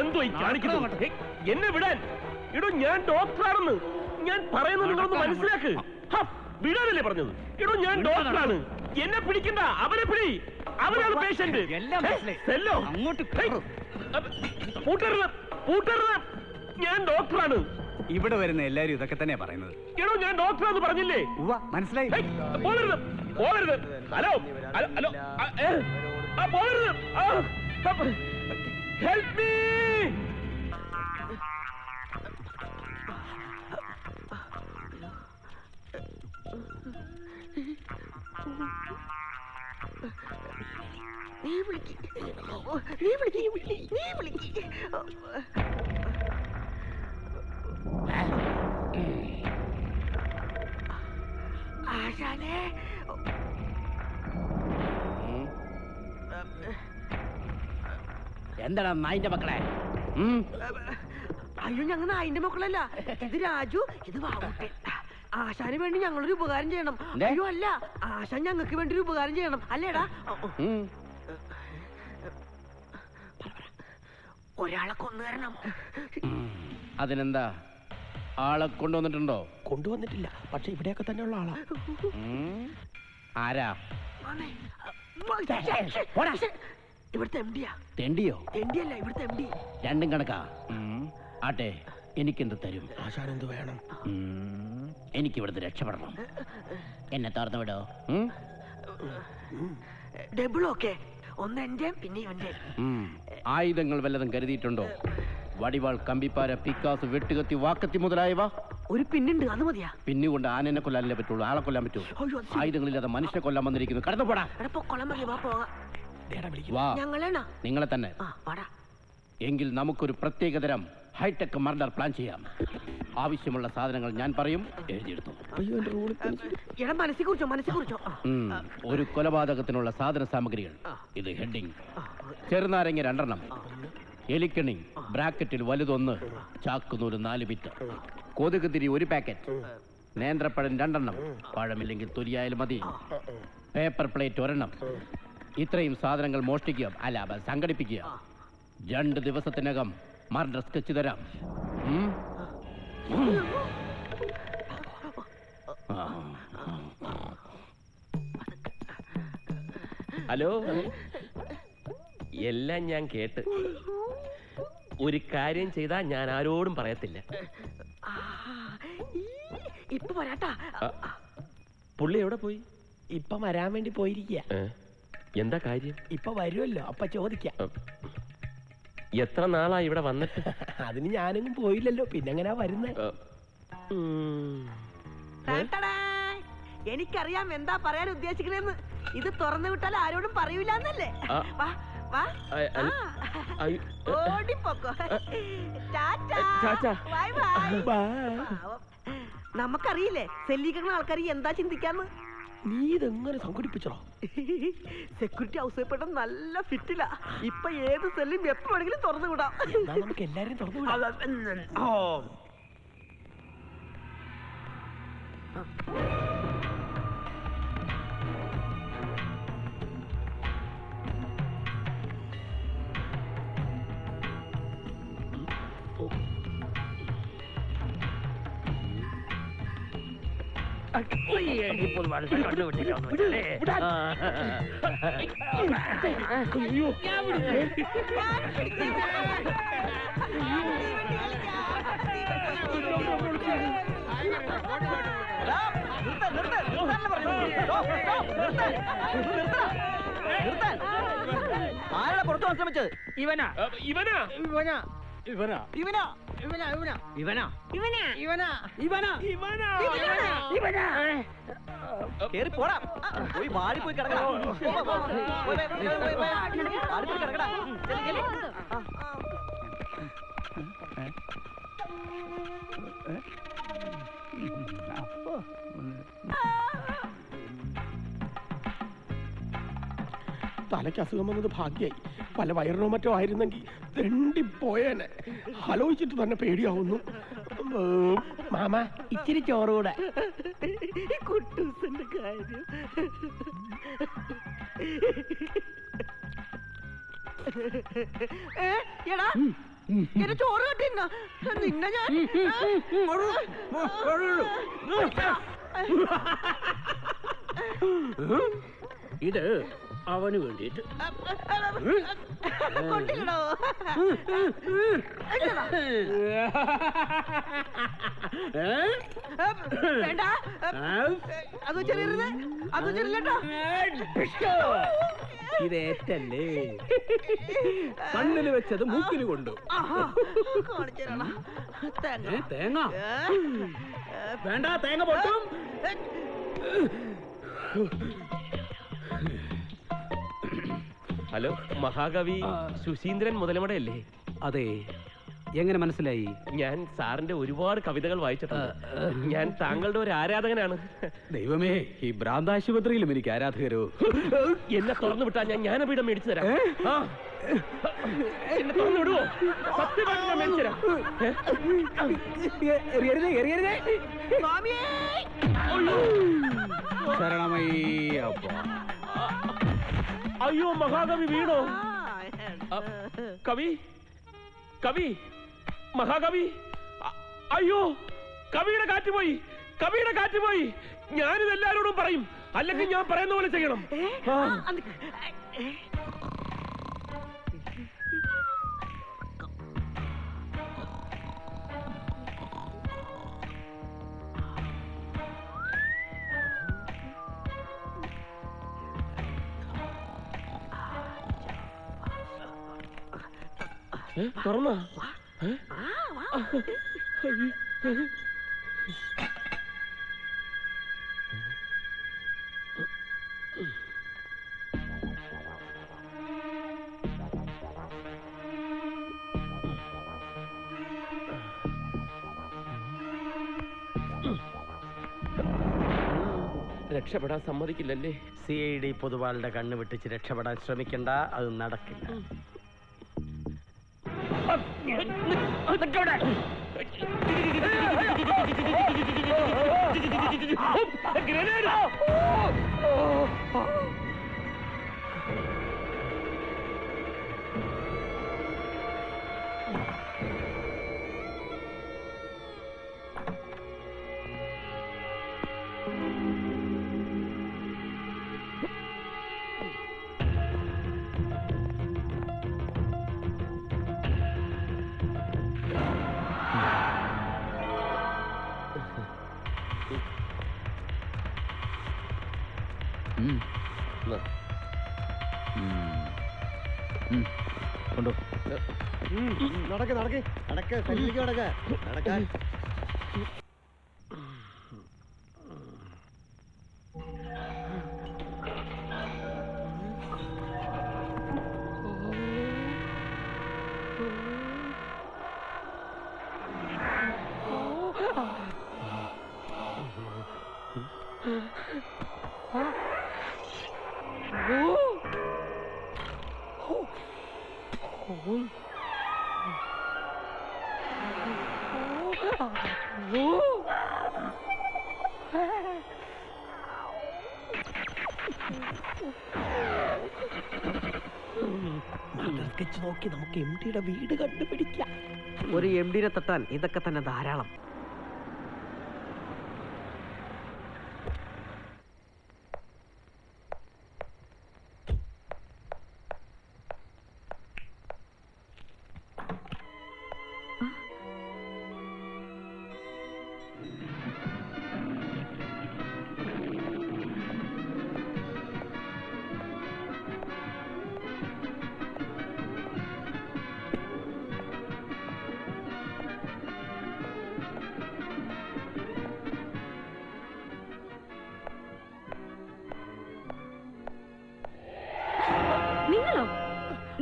എന്തോ കാണിക്കുന്നു. എന്നെ വിടാൻ. ഇടോ ഞാൻ ഡോക്ടറാണെന്ന് ഞാൻ പറയുന്നത് നിങ്ങളൊന്ന് മനസ്സിലാക്ക്. വിടാനല്ലേ പറഞ്ഞത്? ഇടോ ഞാൻ ഡോക്ടറാണ്, എന്നെ പിടിക്കണ്ട. അവനെ പിടി. അവനാണ് പേഷ്യന്റ്. പൂട്ടരുത് പൂട്ടരുത്. ഞാൻ ഡോക്ടറാണ്. ഇവിടെ വരുന്ന എല്ലാരും ഇതൊക്കെ തന്നെയാ പറയുന്നത്. എടോ ഞാൻ ഡോക്ടറാന്ന് പറഞ്ഞില്ലേ? മനസ്സിലായി. പോകരുത് പോകരുത്. ഹലോ ഹലോ പോകരുത്. Help me. നീ വിളിക്ക്. ആശാനെ, എന്താടാ നായിന്റെ മക്കളെ? അയ്യോ ഞങ്ങൾ നായിന്റെ മക്കളല്ല. ഇത് രാജു, ഇത് വാവുട്ടെ. ആശാന് വേണ്ടി ഞങ്ങളൊരു ഉപകാരം ചെയ്യണം. അയ്യോ അല്ല, ആശാൻ ഞങ്ങൾക്ക് വേണ്ടി ഒരു ഉപകാരം ചെയ്യണം അല്ലേടാ? ഒരാളെ കൊന്നുതരണം. അതിനെന്താ, ആളെ കൊണ്ടുവന്നിട്ടുണ്ടോ? കൊണ്ടുവന്നിട്ടില്ല, പക്ഷെ ഇവിടെയൊക്കെ തന്നെയുള്ള ആളാ. ആരാ? ഇവിടുത്തെ എംഡിയാ. തെണ്ടിയോ? തെണ്ടിയല്ല, ഇവിടുത്തെ എംഡി. രണ്ടും കണക്കാ. ആട്ടെ, എനിക്കെന്ത് തരും? ആശാൻ എന്ത് വേണം? എനിക്ക് ഇവിടുന്ന് രക്ഷപ്പെടണം. എന്നെ തുറന്നു വിടോ. Double okay. ഒന്ന് എന്റെയും പിന്നെ ഇവന്റെ. ആയുധങ്ങൾ വല്ലതും കരുതിയിട്ടുണ്ടോ? വടിവാൾ, കമ്പിപ്പാര, പിക്കാസ്, വെട്ടുകത്തി, വാക്കത്തി മുതലായവ. ഒരു പിന്നുണ്ട്, അത് മതിയാ. പിന്നുകൊണ്ട് ആനനെ കൊല്ലാനല്ലേ പറ്റുള്ളൂ, ആളെ കൊല്ലാൻ പറ്റുമോ? ആയുധങ്ങളില്ലാതെ മനുഷ്യനെ കൊല്ലാൻ വന്നിരിക്കുന്നു. കടന്നു പോടാ. വാ, നിങ്ങളെ തന്നെ. എങ്കിൽ നമുക്കൊരു പ്രത്യേകതരം ഹൈടെക് മർഡർ പ്ലാൻ ചെയ്യാം. ആവശ്യമുള്ള സാധനങ്ങൾ ഞാൻ പറയും, എഴുതിയെടുത്തു. ഒരു കൊലപാതകത്തിനുള്ള സാധന സാമഗ്രികൾ. ഇത് ഹെഡിങ്: ചെറുനാരങ്ങ 2 എണ്ണം, എലിക്കണി ബ്രാക്കറ്റിൽ വലുതൊന്ന്, ചാക്കുനൂല് 4 ബിറ്റ്, കൊതുകുതിരി 1 പാക്കറ്റ്, നേന്ത്രപ്പഴം 2 എണ്ണം, പഴമില്ലെങ്കിൽ തൊലിയായാലും മതി, പേപ്പർ പ്ലേറ്റ് 1 എണ്ണം. ഇത്രയും സാധനങ്ങൾ മോഷ്ടിക്കുക, അല്ല സംഘടിപ്പിക്കുക. 2 ദിവസത്തിനകം മർഡർ സ്കെച്ച് തരാം. ഹലോ, എല്ലാം ഞാൻ കേട്ട്. ഒരു കാര്യം ചെയ്താ ഞാൻ ആരോടും പറയത്തില്ല. ഇപ്പൊ വരാട്ടാ. പുള്ളി എവിടെ പോയി? ഇപ്പൊ വരാൻ വേണ്ടി പോയിരിക്കുക. എന്താ കാര്യം? ഇപ്പൊ വരുമല്ലോ, അപ്പൊ ചോദിക്കാം. എത്ര നാളാ ഇവിടെ വന്നിട്ട്? അതിന് ഞാനെങ്ങും പോയില്ലല്ലോ, പിന്നെങ്ങനാ വരുന്നേ? എനിക്കറിയാം എന്താ പറയാൻ ഉദ്ദേശിക്കണെന്ന്. ഇത് തുറന്നു വിട്ടാൽ ആരോടും പറയൂലെന്നല്ലേ? ഓടിപ്പോക്കോ. നമുക്കറിയില്ലേ സെല്ലിക്കുന്ന ആൾക്കാർ എന്താ ചിന്തിക്കാന്ന്. നീ ഇതെങ്ങനെ സംഘടിപ്പിച്ചോ? സെക്യൂരിറ്റി ഹൗസിൽ പെട്ട നല്ല ഫിറ്റില്ല. ഇപ്പൊ ഏത് സെല്ലും എപ്പോ വേണമെങ്കിലും തുറന്നു വിടാം. നമുക്ക് എല്ലാരും തുറന്നു വിടാം. രക്ഷപ്പെടാൻ ശ്രമിച്ചത്? ഇവനാ ഇവനാ ഇവനാ ഇവനാ ഇവനാ ഇവനാ ഇവനാ ഇവനാ ഇവനാ ഇവനാ ഇവനാ ഇവനാ ഇവനാ കേറി പോടാ. പോയി വാടി പോയി കിടക്കടാ. വാടി പോയി കിടക്കടാ. തലയ്ക്ക് അസുഖം വന്നത് ഭാഗ്യായി. പല വയറിനോ മറ്റോ ആയിരുന്നെങ്കിൽ തെണ്ടിപ്പോയേനെ. ആലോചിച്ചിട്ട് തന്നെ പേടിയാവുന്നു. മാമ ഇച്ചിരി ചോറ് കൂടെ. കുട്ടൂസിന്റെ കാര്യം എടാ എന്നെ ചോറ് കട്ടിന്ന നിന്നെ ഞാൻ ഇത് അവന് വേണ്ടിയിട്ട് കൊണ്ടില്ലടോ. വേണ്ട അത് ചെറിയരുത്, അത് ചെറിയട്ടോ. ഇതേറ്റല്ലേ കണ്ണിൽ വെച്ചത് മൂക്കിൽ കൊണ്ടു. തേങ്ങ വേണ്ട, തേങ്ങ പൊട്ടും. ഹലോ, മഹാകവി സുശീന്ദ്രൻ മുതലമടയല്ലേ? അതെ, എങ്ങനെ മനസ്സിലായി? ഞാൻ സാറിന്റെ ഒരുപാട് കവിതകൾ വായിച്ചിട്ടുണ്ട്. ഞാൻ താങ്കളുടെ ഒരു ആരാധകനാണ്. ദൈവമേ, ഈ ഭ്രാന്താശുപത്രിയിലും എനിക്ക് ആരാധകരോ. എന്നെ തുറന്നു വിട്ടാ ഞാൻ ജ്ഞാനപീഠം മേടിച്ചു തരാം. എന്നെ തുറന്നു വിടുവോ? സത്യമായിട്ട് ഞാൻ മേടിച്ചു തരാം. ശരണമയ്യപ്പ. അയ്യോ, മഹാകവി വീണോ? കവി കവി മഹാകവി, അയ്യോ, കവിയുടെ കാറ്റ് പോയി, കവിയുടെ കാറ്റ് പോയി. ഞാനിത് എല്ലാരോടും പറയും, അല്ലെങ്കിൽ ഞാൻ പറയുന്ന പോലെ ചെയ്യണം. തുറന്ന രക്ഷപ്പെടാൻ സമ്മതിക്കില്ലല്ലേ? CID പൊതുവാളുടെ കണ്ണ് വെട്ടിച്ച് രക്ഷപ്പെടാൻ ശ്രമിക്കണ്ട, അത് നടക്കില്ല. കൊണ്ടോ നടക്ക് നടക്ക് നടക്ക് കൊല്ലിക്ക് നടക്ക് നടക്കാൻ. സ്കെച്ച് നോക്കി നമുക്ക് MDയുടെ വീട് കണ്ടുപിടിക്കാം. ഒരു MDനെ തട്ടാൻ ഇതൊക്കെ തന്നെ ധാരാളം.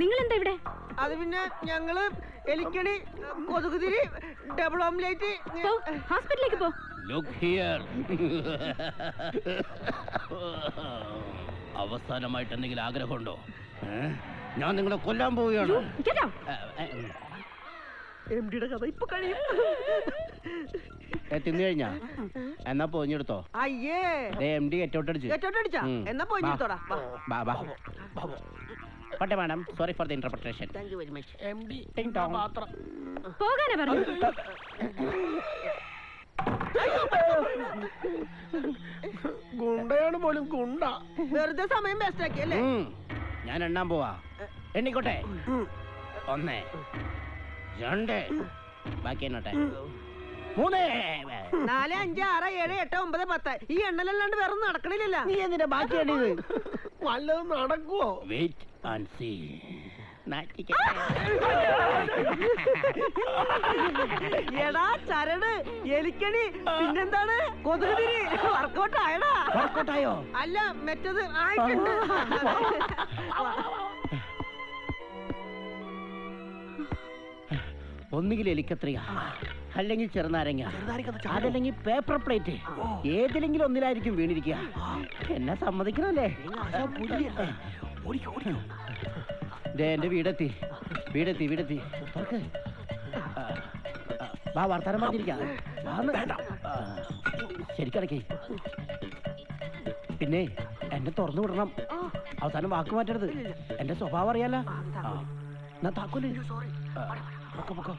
നിങ്ങൾ എന്താ ഇവിടെ? അത് പിന്നെ ഞങ്ങള് എലിക്കണി, കൊതുകുതിരി, ഡബിൾ ഓംലേറ്റ്. ഹോസ്പിറ്റലിലേക്ക് പോ. Look here. അവസാനമായിട്ട് എന്തെങ്കിലും ആഗ്രഹമുണ്ടോ? ഞാൻ നിങ്ങളെ കൊല്ലാൻ പോവുകയാണ്. എംഡിയുടെ കഥ ഇപ്പൊ കഴിയും. തിന്നു കഴിഞ്ഞാ എന്നാ പോഞ്ഞെടുത്തോ. അയ്യേ എം ഡി ഗെറ്റൗട്ടടിച്ചാ എന്നാ പോഞ്ഞെടുത്തോടാ. പട്ടെ madam, sorry for the interpretation. Thank you very much. MD പോകാനാ പറഞ്ഞു. ഗുണ്ടയാണ് പോലും ഗുണ്ട. വെറുതെ സമയം വേസ്റ്റ് ആക്കിയല്ലേ? ഞാൻ എണ്ണാൻ പോവാ. എണ്ണിക്കോട്ടെ. 1 2 ബാക്കി എണ്ണട്ടെ. 3 4 5 6 7 8 9 10. ഈ എണ്ണലല്ലാണ്ട് വേറെ നടക്കണില്ലല്ലോ. നീ എന്തിനാ ബാക്കി എണ്ണിയത്? വല്ലതും നടക്കുവോ? Wait and see. എടാ ചരട്, എലിക്കണി, പിന്നെന്താണ് കൊതുകുതിരി. വർക്കൗട്ടായടാ? വർക്കൗട്ടായോ? അല്ല മറ്റത് ആയിട്ടുണ്ട്. ഒന്നുകിൽ എലിക്കത്രിക, അല്ലെങ്കിൽ ചെറുനാരങ്ങ, അതല്ലെങ്കിൽ പേപ്പർ പ്ലേറ്റ്. ഏതിലെങ്കിലും ഒന്നിലായിരിക്കും വീണിരിക്കുക. എന്നെ സമ്മതിക്കണല്ലേ? എന്റെ വീടെത്തി. വാ, വർത്താനം പറഞ്ഞിരിക്കാം. ശരിക്കടക്കേ. പിന്നെ എന്നെ തുറന്നു വിടണം. അവസാനം വാക്ക് മാറ്റരുത്. എന്റെ സ്വഭാവം അറിയാലോ. ഞാൻ താക്കോല്. പൊക്കോ.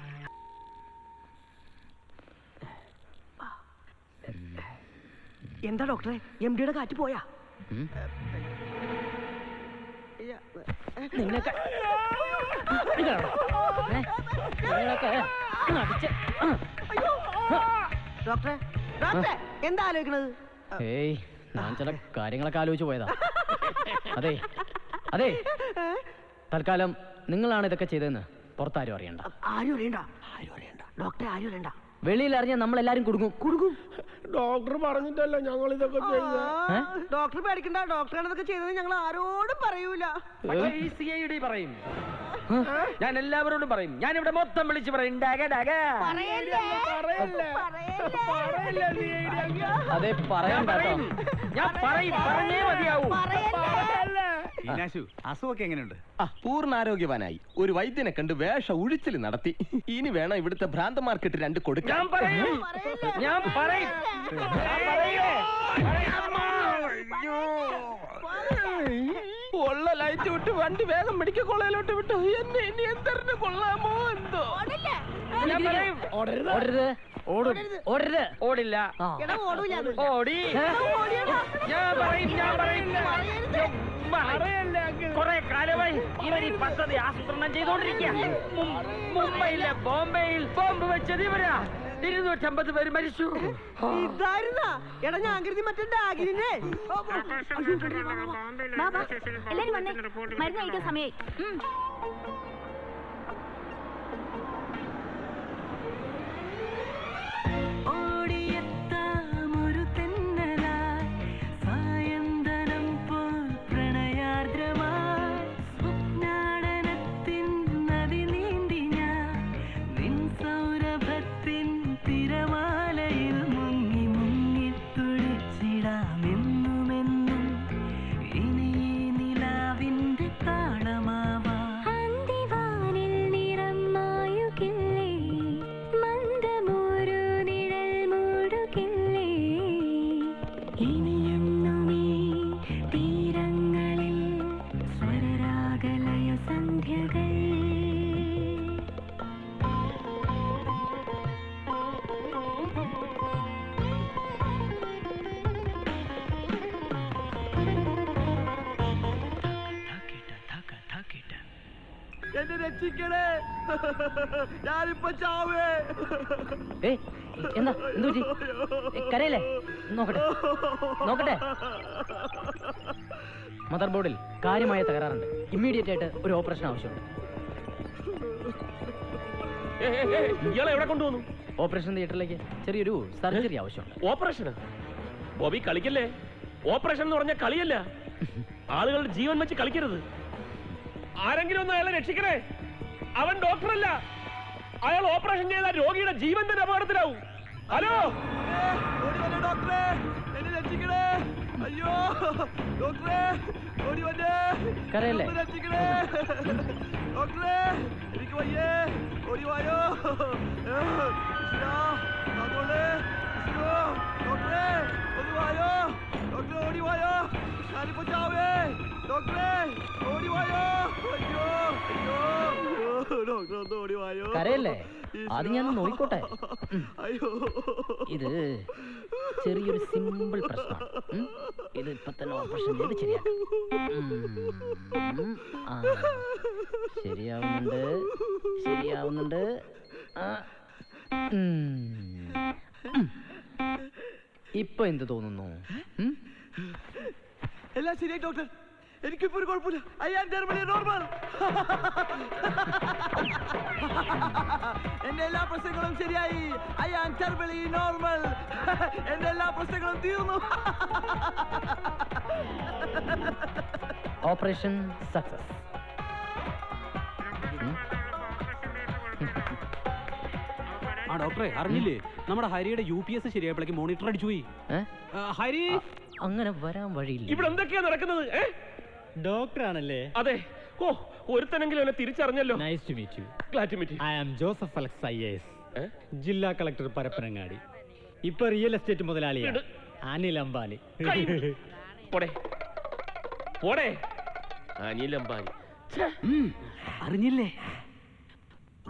എന്താ ഡോക്ടറെ, എംഡിയുടെ കാറ്റ് പോയാ? ഡോക്ടറെ എന്താ ആലോചിക്കണത്? ഏയ്, ഞാൻ ചില കാര്യങ്ങളൊക്കെ ആലോചിച്ച് പോയതാ. അതെ തൽക്കാലം നിങ്ങളാണ് ഇതൊക്കെ ചെയ്തതെന്ന് പുറത്താരും അറിയണ്ട. ആരും അറിയണ്ട ഡോക്ടറെ, ആരും അറിയണ്ട. വെളിയിൽ അറിഞ്ഞാൽ നമ്മളെല്ലാരും കുടുങ്ങും. ഡോക്ടർ പറഞ്ഞിട്ടല്ല ഞങ്ങൾ ഇതൊക്കെ ചെയ്ത. ഡോക്ടർ പേടിക്കണ്ട, ഡോക്ടറാണ് ഇതൊക്കെ ചെയ്തത് ഞങ്ങൾ ആരോടും പറയൂല. പറയും, ഞാൻ എല്ലാവരോടും പറയും. ഞാൻ ഇവിടെ മൊത്തം വിളിച്ച് പറയും. അതെ പറയണ്ട. ഞാൻ പറഞ്ഞേ മതിയാവൂ. അസുഖമൊക്കെ എങ്ങനെയുണ്ട്? പൂർണ്ണാരോഗ്യവാനായി. ഒരു വൈദ്യനെ കണ്ട് വേഷ ഉഴിച്ചിൽ നടത്തി. ഇനി വേണം ഇവിടുത്തെ ഭ്രാന്ത മാർക്കറ്റ് 2 കൊടുക്കാൻ. ഞാൻ പറയും. ഉള്ള ലൈറ്റ് വിട്ട് വണ്ടി വേഗം മെഡിക്കൽ കോളേജിലോട്ട് വിട്ടു. എന്നെ ഇനി എന്തറിന് കൊള്ളാമോ എന്തോ. ഓടില്ല. ഓടി. ഞാൻ പറയും. കുറെ കാലമായി ഇവർ ഈ പദ്ധതി ആസൂത്രണം ചെയ്തോണ്ടിരിക്കുക. മുംബൈയിലെ ബോംബെയിൽ ബോംബ് വെച്ചത് ഇവരാ. 250 പേര് മരിച്ചു. ഇതായിരുന്നാ? എടാ ഞാൻ കരുതി മറ്റേ ഡാഗിനെ. എല്ലാരും വന്നേ, മരുന്ന് കഴിക്കാൻ സമയായി. എന്നെ രക്ഷിക്കണേ, ഞാനിപ്പോ ചാവേ. എന്താ കരയല്ലേ? നോക്കട്ടെ. മദർ ബോർഡിൽ കാര്യമായ തകരാറുണ്ട്. ഇമ്മീഡിയറ്റ് ആയിട്ട് ഒരു ഓപ്പറേഷൻ ആവശ്യമുണ്ട്. ഇയാളെ എവിടെ കൊണ്ടുവന്നു? ഓപ്പറേഷൻ തിയേറ്ററിലേക്ക് ചെറിയൊരു സർജറി ആവശ്യമുണ്ട്. ഓപ്പറേഷന്? ബോബി കളിക്കല്ലേ. ഓപ്പറേഷൻ എന്ന് പറഞ്ഞാൽ കളിയല്ല. ആളുകളുടെ ജീവൻ വെച്ച് കളിക്കരുത്. ആരെങ്കിലും ഒന്ന് അയാളെ രക്ഷിക്കണേ. അവൻ ഡോക്ടറല്ല. അയാൾ ഓപ്പറേഷൻ ചെയ്ത രോഗിയുടെ ജീവൻ തന്നെ അപകടത്തിലാവും. ഹലോ ഡോക്ടറെ, എന്നെ രക്ഷിക്കണേ. അയ്യോ ഡോക്ടറെ, ഓടി വന്നേ. കരയല്ലേ? രക്ഷിക്കണേ ഡോക്ടറെ, എനിക്ക് വയ്യേ. ഓടി വായോ ഡോക്ടറെ, ഒന്ന് വായോ ഡോക്ടറെ, ഓടി വായോ. ഞാനിപ്പോ ചാവേ ഡോക്ടറെ, ഓടി വായോ. അയ്യോ അയ്യോ ഡോക്ടറെ, ഒന്ന് ഓടി വായോ. കരയല്ലേ? അത് ഞാൻ നോയിക്കോട്ടെ. അയ്യോ, ഇത് ചെറിയൊരു സിമ്പിൾ പ്രശ്നമാണ്. ഇത് ഇപ്പൊ തന്നെ ഓപ്പറേഷൻ ചെയ്ത് ശരിയാക്കാം. ശരിയാവുന്നുണ്ട്, ശരിയാവുന്നുണ്ട്. ഇപ്പൊ എന്ത് തോന്നുന്നു? എല്ലാം ശരിയായി ഡോക്ടർ. എനിക്കിപ്പോ ഒരു കുഴപ്പമില്ല. I am terminally normal. എന്റെ എല്ലാ പ്രശ്നങ്ങളും ശരിയായി. I am terminally normal. എന്റെ എല്ലാ പ്രശ്നങ്ങളും തീർന്നു. Operation success. ആ ഡോക്ടറെ, അറിഞ്ഞില്ലേ നമ്മുടെ ഹരിയുടെ UPS ശരിയായപ്പോഴേക്ക് മോണിറ്റർ അടിച്ചു പോയി. ഹരി അങ്ങനെ വരാൻ വഴിയില്ല. ഇവിടെ എന്തൊക്കെയാ നടക്കുന്നത്? ഡോക്ടർ ആണല്ലേ? അതെ. ഓ, ഒരുത്തനെങ്കിലും എന്നെ തിരിച്ചറിഞ്ഞല്ലോ. Nice to meet you. Glad to meet you. I am Joseph Alex IAS, ജില്ലാ കളക്ടർ പരപ്പനങ്ങാടി. ഇപ്പൊ റിയൽ എസ്റ്റേറ്റ് മുതലാളിയാണ് അനിൽ അംബാനി. പോടെ പോടെ, അനിൽ അംബാനി. അറിഞ്ഞില്ലേ,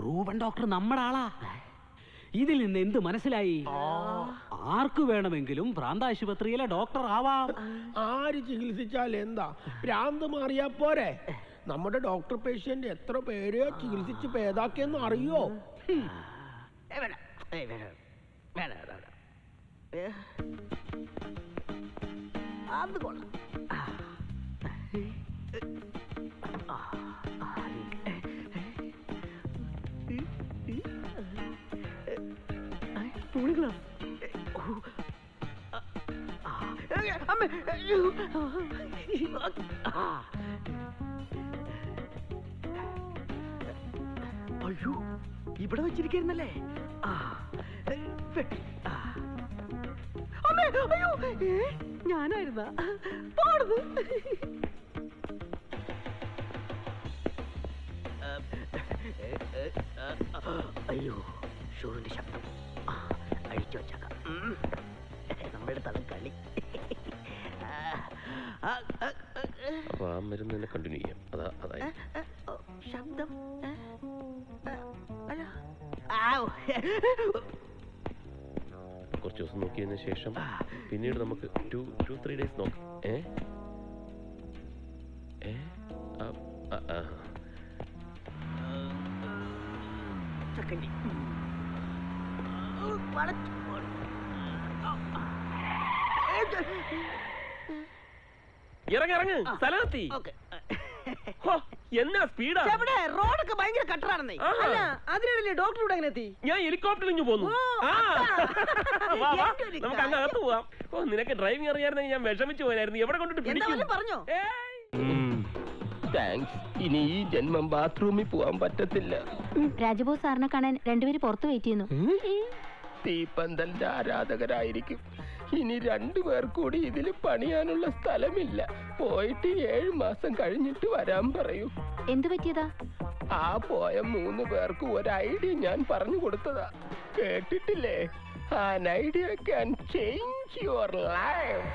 റൂബൻ ഡോക്ടർ നമ്മുടെ ആളാ. ഇതിൽ നിന്ന് എന്ത് മനസ്സിലായി? ആർക്ക് വേണമെങ്കിലും ഭ്രാന്താശുപത്രിയിലെ ഡോക്ടർ ആവാം. ആര് ചികിത്സിച്ചാൽ എന്താ? ഭ്രാന്ത് മാറിയാ പോരെ? നമ്മുടെ ഡോക്ടർ പേഷ്യന്റ് എത്ര പേരെയോ ചികിത്സിച്ച് ഭേദാക്കിയെന്ന് അറിയോ? അത് കൊള്ളാം. അയ്യോ, ഇവിടെ വെച്ചിരിക്കുന്നല്ലേ? അയ്യോ, ഞാനായിരുന്ന പാടുന്നു. അയ്യോ, ഷൂറിന്റെ ശബ്ദം അഴിച്ചു വച്ചേക്കാം. നമ്മുടെ തല കളി. മരുന്ന് കണ്ടിന്യൂ ചെയ്യാം. അതായി ശബ്ദം. കുറച്ച് ദിവസം നോക്കിയതിന് ശേഷം പിന്നീട് നമുക്ക് 2-3 days നോക്കാം. ഇറങ്ങ്, സ്ഥലത്തെത്തി. എന്നാ സ്പീഡാ? റോഡൊക്കെ ഭയങ്കര കട്ടറാണെന്നേ. അതിനിടയിലെ ഡോക്ടർ എങ്ങനെ എത്തി? ഞാൻ ഹെലികോപ്റ്ററിൽ ഇങ്ങ് പോന്നു. നമുക്ക് അങ്ങ് അകത്ത് പോവാം. ഓ, നിനക്ക് ഡ്രൈവിംഗ് അറിയായിരുന്നെങ്കിൽ ഞാൻ വിഷമിച്ചു പോയായിരുന്നു. എവിടെ കൊണ്ടിട്ട് പറഞ്ഞോ? താങ്ക്സ്. ഇനി ഈ ജന്മം ബാത്റൂമിൽ പോവാൻ പറ്റത്തില്ല. രാജബോസ് സാറിനെ കാണാൻ രണ്ടുപേര് പുറത്ത് വെയിറ്റ് ചെയ്യുന്നു. തീപ്പന്തലിന്റെ ആരാധകരായിരിക്കും. ഇനി 2 പേർ കൂടി ഇതിൽ പണിയാനുള്ള സ്ഥലമില്ല. പോയിട്ട് 7 മാസം കഴിഞ്ഞിട്ട് വരാൻ പറയൂ. എന്തു പറ്റിയതാ? ആ പോയ 3 പേർക്ക് ഒരു ഐഡിയ ഞാൻ പറഞ്ഞു കൊടുത്തതാ. കേട്ടിട്ടില്ലേ? An idea can change your life.